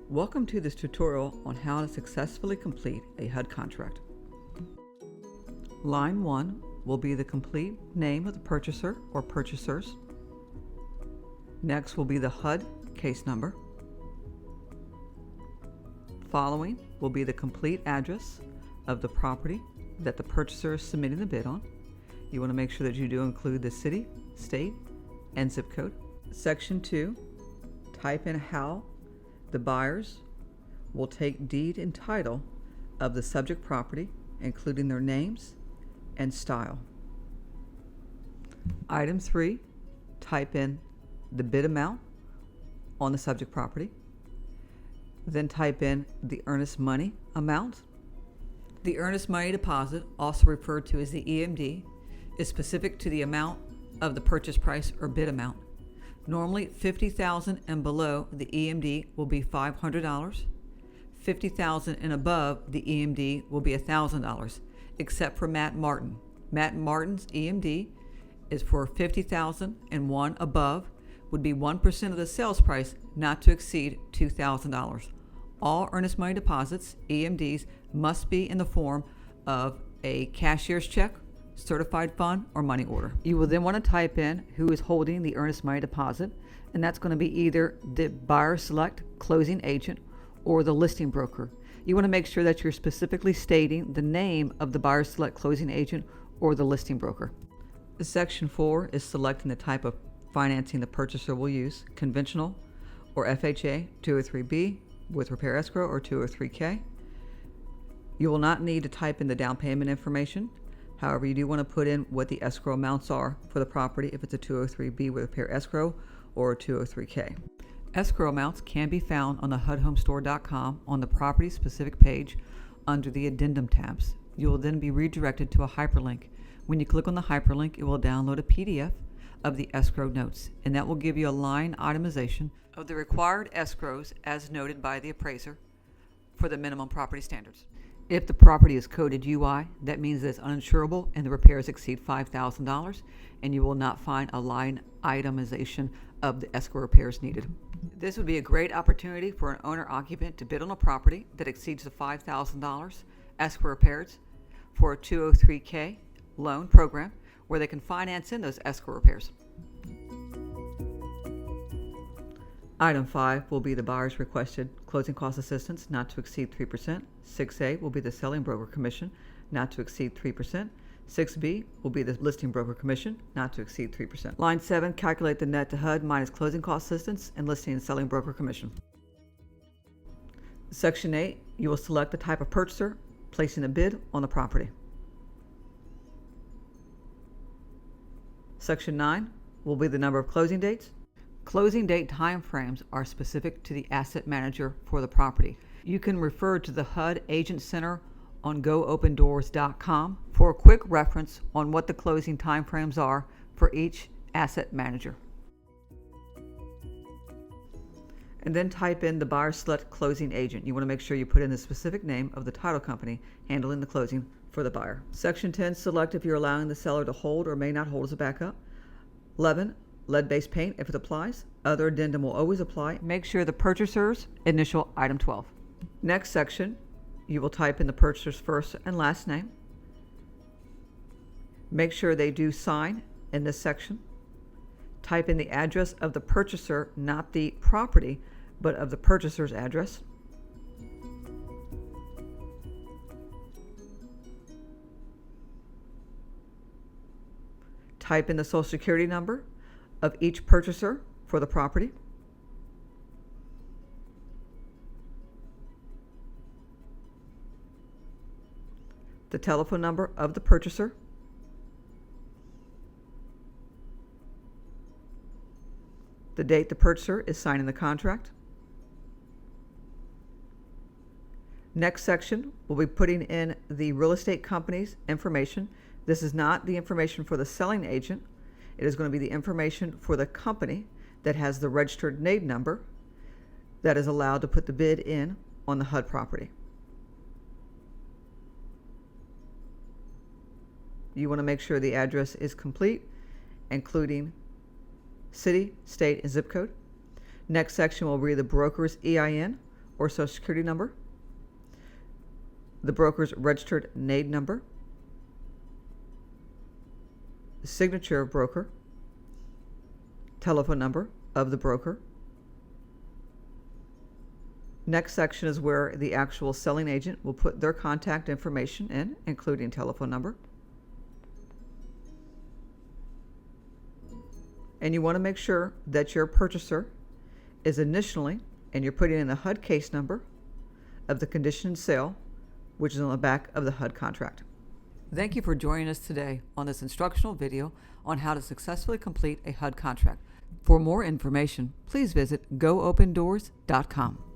Welcome to this tutorial on how to successfully complete a HUD contract. Line 1 will be the complete name of the purchaser or purchasers. Next will be the HUD case number. Following will be the complete address of the property that the purchaser is submitting the bid on. You want to make sure that you do include the city, state, and zip code. Section 2, type in how the buyers will take deed and title of the subject property, including their names and style. Item 3, type in the bid amount on the subject property. Then type in the earnest money amount. The earnest money deposit, also referred to as the EMD, is specific to the amount of the purchase price or bid amount. Normally, $50,000 and below the EMD will be $500. $50,000 and above the EMD will be $1,000, except for Matt Martin. Matt Martin's EMD is for $50,000 and one above would be 1% of the sales price, not to exceed $2,000. All earnest money deposits, EMDs, must be in the form of a cashier's check, certified fund, or money order. You will then want to type in who is holding the earnest money deposit, and that's going to be either the buyer select closing agent or the listing broker. You want to make sure that you're specifically stating the name of the buyer select closing agent or the listing broker. Section 4 is selecting the type of financing the purchaser will use, conventional or FHA, 203B with repair escrow, or 203K. You will not need to type in the down payment information. However, you do want to put in what the escrow amounts are for the property if it's a 203B with repair escrow or a 203K. Escrow amounts can be found on the HUDhomestore.com on the property specific page under the addendum tabs. You will then be redirected to a hyperlink. When you click on the hyperlink, it will download a PDF of the escrow notes, and that will give you a line itemization of the required escrows as noted by the appraiser for the minimum property standards. If the property is coded UI, that means that it's uninsurable and the repairs exceed $5,000, and you will not find a line itemization of the escrow repairs needed. This would be a great opportunity for an owner-occupant to bid on a property that exceeds the $5,000 escrow repairs for a 203K loan program where they can finance in those escrow repairs. Item 5 will be the buyer's requested closing cost assistance not to exceed 3%. 6A will be the selling broker commission not to exceed 3%. 6B will be the listing broker commission not to exceed 3%. Line 7, calculate the net to HUD minus closing cost assistance and listing and selling broker commission. Section 8, you will select the type of purchaser placing a bid on the property. Section 9 will be the number of closing dates. Closing date timeframes are specific to the asset manager for the property. You can refer to the HUD Agent Center on goopendoors.com for a quick reference on what the closing timeframes are for each asset manager. And then type in the buyer select closing agent. You want to make sure you put in the specific name of the title company handling the closing for the buyer. Section 10, select if you're allowing the seller to hold or may not hold as a backup. 11, lead-based paint if it applies. Other addendum will always apply. Make sure the purchaser's initial item 12. Next section, you will type in the purchaser's first and last name. Make sure they do sign in this section. Type in the address of the purchaser, not the property, but of the purchaser's address. Type in the social security number of each purchaser for the property. The telephone number of the purchaser. The date the purchaser is signing the contract. Next section, we'll be putting in the real estate company's information. This is not the information for the selling agent. It is going to be the information for the company that has the registered name number that is allowed to put the bid in on the HUD property. You want to make sure the address is complete, including city, state, and zip code. Next section will be the broker's EIN or social security number, the broker's registered NAID number, signature of broker, telephone number of the broker. Next section is where the actual selling agent will put their contact information in, including telephone number. And you want to make sure that your purchaser is initially, and you're putting in the HUD case number of the condition sale, which is on the back of the HUD contract. Thank you for joining us today on this instructional video on how to successfully complete a HUD contract. For more information, please visit goopendoors.com.